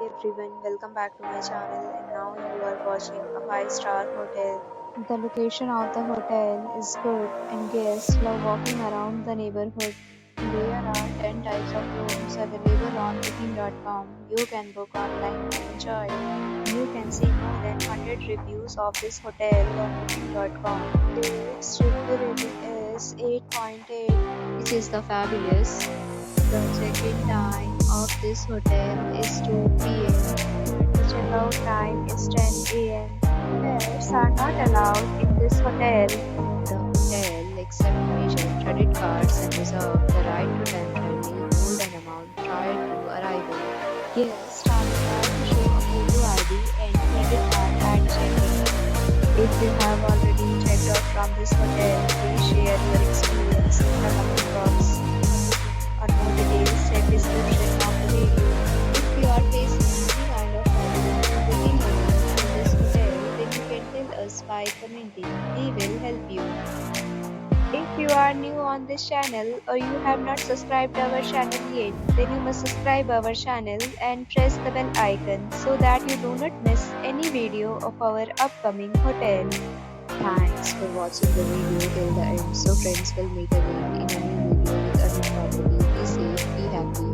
everyone, welcome back to my channel and now you are watching a 5-star hotel. The location of the hotel is good and guests love walking around the neighborhood. There are 10 types of rooms available on booking.com. You can book online and enjoy. You can see more than 100 reviews of this hotel on booking.com. Its review rating is 8.8, which is the fabulous. The check-in time of this hotel is 2 p.m. and the check-out time is 10 a.m. Pets are not allowed in this hotel. The hotel accepts major credit cards and reserves the right to temporarily hold an amount prior to arrival. Guests are required to show a photo ID and credit card at check-in. If you have already checked out from this hotel, please share your experience in the comment box. For more details, check description of the video. If you are facing any kind of problem booking a room in this hotel, then you can tell us by commenting. We will help you. If you are new on this channel or you have not subscribed our channel yet, then you must subscribe our channel and press the bell icon so that you do not miss any video of our upcoming hotel. Thanks for watching the video till the end. So friends, will meet again in a new video with a new property. Be safe, be happy.